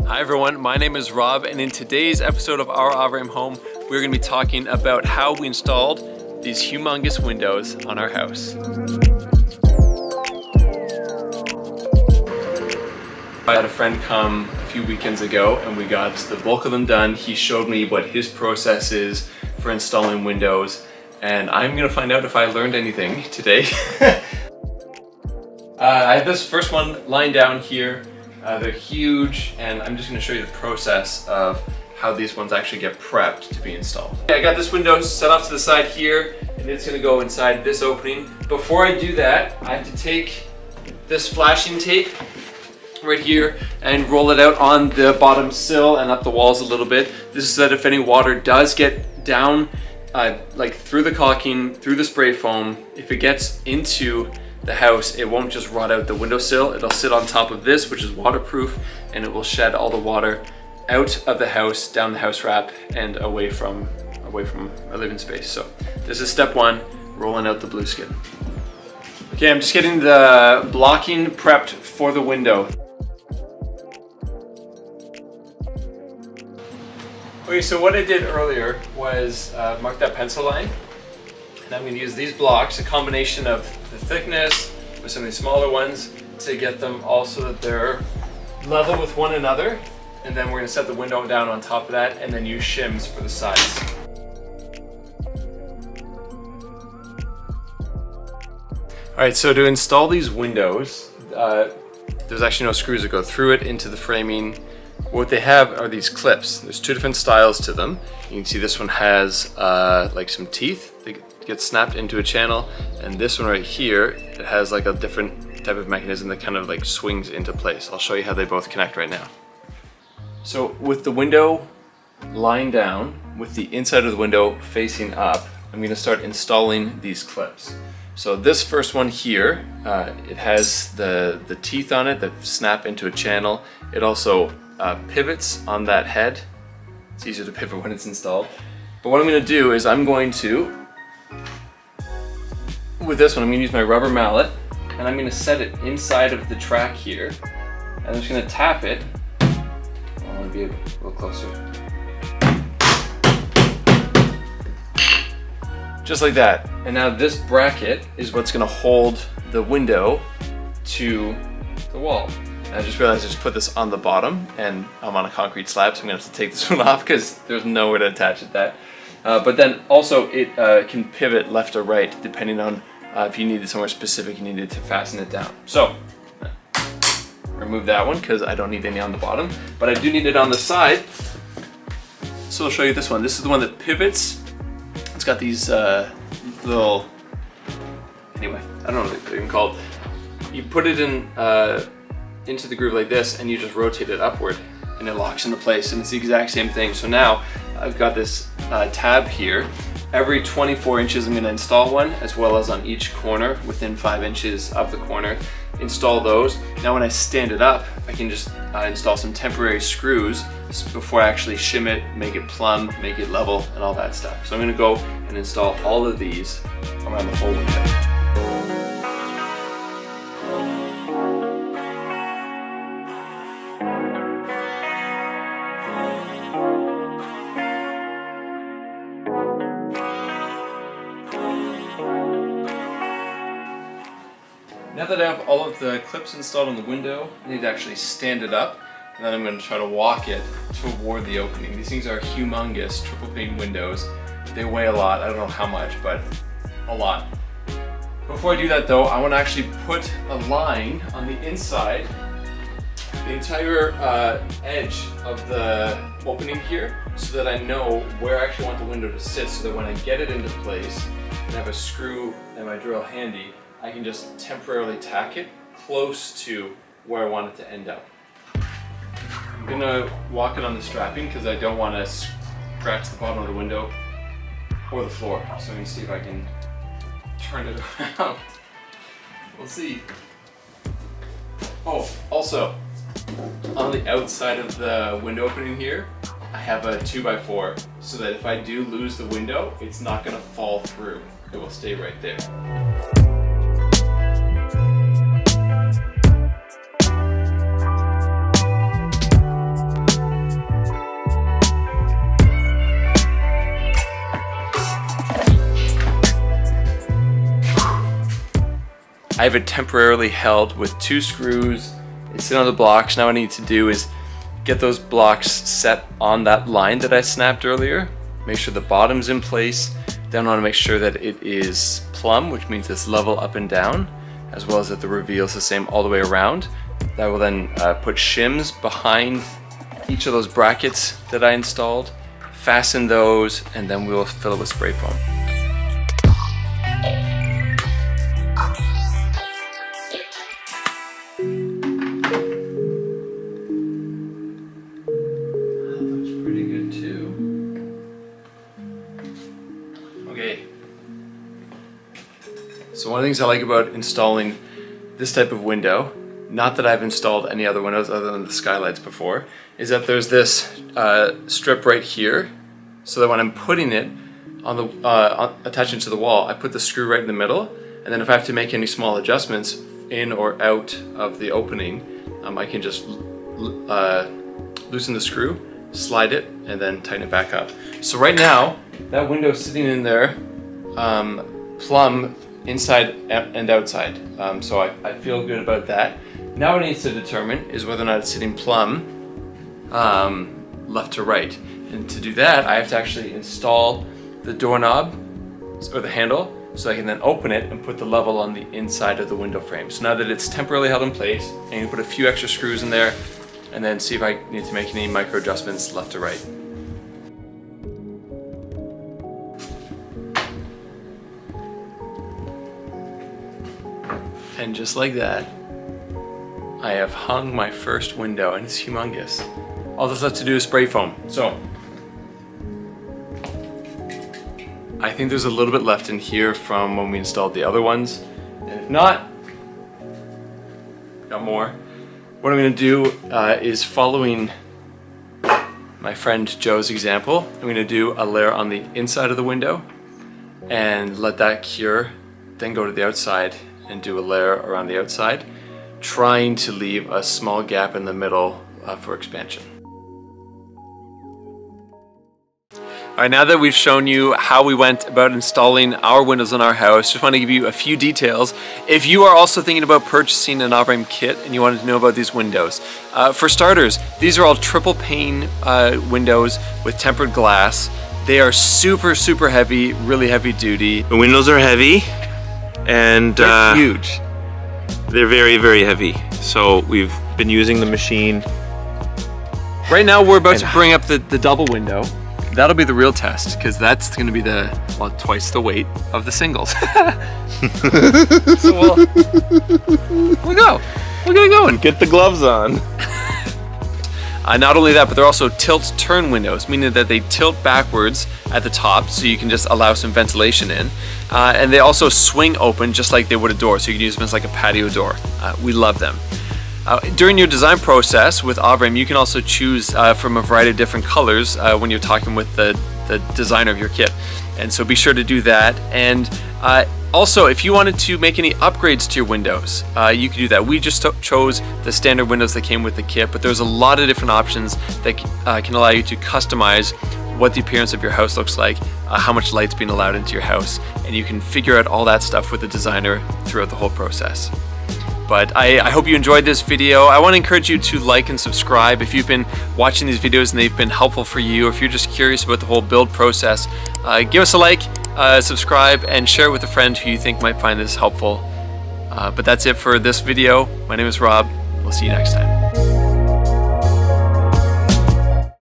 Hi everyone, my name is Rob, and in today's episode of our Avrame Home, we're going to be talking about how we installed these humongous windows on our house. I had a friend come a few weekends ago and we got the bulk of them done. He showed me what his process is for installing windows, and I'm going to find out if I learned anything today. I have this first one lying down here. They're huge, and I'm just going to show you the process of how these ones actually get prepped to be installed. I got this window set off to the side here, and it's going to go inside this opening. Before I do that, I have to take this flashing tape right here and roll it out on the bottom sill and up the walls a little bit. This is so that if any water does get down, like through the caulking, through the spray foam, if it gets into the house, it won't just rot out the windowsill. It'll sit on top of this, which is waterproof, and it will shed all the water out of the house, down the house wrap, and away from our living space. So this is step one, rolling out the blue skin. Okay, I'm just getting the blocking prepped for the window. Okay, so what I did earlier was mark that pencil line. And I'm going to use these blocks, a combination of the thickness with some of these smaller ones, to get them all so that they're level with one another. And then we're going to set the window down on top of that and then use shims for the sides. Alright, so to install these windows, there's actually no screws that go through it into the framing. What they have are these clips. There's two different styles to them. You can see this one has like some teeth that get snapped into a channel, and this one right here, it has like a different type of mechanism that kind of like swings into place. I'll show you how they both connect right now. So with the window lying down, with the inside of the window facing up, I'm going to start installing these clips. So this first one here, it has the teeth on it that snap into a channel. It also pivots on that head. It's easier to pivot when it's installed. But what I'm going to do is with this one, I'm going to use my rubber mallet, and I'm going to set it inside of the track here. And I'm just going to tap it. I want to be a little closer. Just like that. And now this bracket is what's going to hold the window to the wall. And I just realized I just put this on the bottom, and I'm on a concrete slab, so I'm going to have to take this one off because there's nowhere to attach it that. But then also it can pivot left or right depending on if you needed somewhere specific you needed to fasten it down. So remove that one because I don't need any on the bottom, but I do need it on the side. So I'll show you this one. This is the one that pivots. It's got these little, anyway, I don't know what they're even called. You put it in into the groove like this, and you just rotate it upward and it locks into place, and it's the exact same thing. So now I've got this tab here. Every 24 inches I'm going to install one, as well as on each corner within 5 inches of the corner. Install those. Now when I stand it up, I can just install some temporary screws before I actually shim it, make it plumb, make it level, and all that stuff. So I'm going to go and install all of these around the whole window. Now that I have all of the clips installed on the window, I need to actually stand it up, and then I'm going to try to walk it toward the opening. These things are humongous triple pane windows. They weigh a lot. I don't know how much, but a lot. Before I do that though, I want to actually put a line on the inside, the entire edge of the opening here, so that I know where I actually want the window to sit, so that when I get it into place and have a screw and my drill handy, I can just temporarily tack it close to where I want it to end up. I'm going to walk it on the strapping because I don't want to scratch the bottom of the window or the floor. So let me see if I can turn it around. We'll see. Oh, also, on the outside of the window opening here, I have a 2x4 so that if I do lose the window, it's not going to fall through. It will stay right there. I have it temporarily held with 2 screws. They sit on the blocks. Now what I need to do is get those blocks set on that line that I snapped earlier. Make sure the bottom's in place. Then I want to make sure that it is plumb, which means it's level up and down, as well as that the reveal is the same all the way around. That will then put shims behind each of those brackets that I installed, fasten those, and then we will fill it with spray foam. So one of the things I like about installing this type of window, not that I've installed any other windows other than the skylights before, is that there's this strip right here, so that when I'm putting it on the attaching to the wall, I put the screw right in the middle, and then if I have to make any small adjustments in or out of the opening, I can just loosen the screw, slide it, and then tighten it back up. So right now, that window is sitting in there plumb inside and outside, so I feel good about that. Now what I need to determine is whether or not it's sitting plumb left to right, and to do that I have to actually install the doorknob or the handle so I can then open it and put the level on the inside of the window frame. So now that it's temporarily held in place, I need to put a few extra screws in there and then see if I need to make any micro adjustments left to right. And just like that, I have hung my first window, and it's humongous. All that's left to do is spray foam. So, I think there's a little bit left in here from when we installed the other ones. And if not, got more. What I'm gonna do is, following my friend Joe's example, I'm gonna do a layer on the inside of the window and let that cure, then go to the outside and do a layer around the outside, trying to leave a small gap in the middle for expansion. All right, now that we've shown you how we went about installing our windows in our house, just want to give you a few details. If you are also thinking about purchasing an Avrame kit and you wanted to know about these windows, for starters, these are all triple pane windows with tempered glass. They are super, super heavy, really heavy duty. The windows are heavy. And they're huge. They're very, very heavy. So we've been using the machine. Right now we're about to bring up the double window. That'll be the real test, because that's going to be twice the weight of the singles. So we'll go. We're gonna go and get the gloves on. Not only that, but they're also tilt-turn windows, meaning that they tilt backwards at the top, so you can just allow some ventilation in. And they also swing open just like they would a door, so you can use them as like a patio door. We love them. During your design process with Avrame, you can also choose from a variety of different colors when you're talking with the designer of your kit. And so be sure to do that. And also, if you wanted to make any upgrades to your windows, you could do that. We just chose the standard windows that came with the kit, but there's a lot of different options that can allow you to customize what the appearance of your house looks like, how much light's being allowed into your house, and you can figure out all that stuff with the designer throughout the whole process. But I hope you enjoyed this video. I want to encourage you to like and subscribe if you've been watching these videos and they've been helpful for you, or if you're just curious about the whole build process. Give us a like, subscribe, and share it with a friend who you think might find this helpful. But that's it for this video. My name is Rob. We'll see you next time.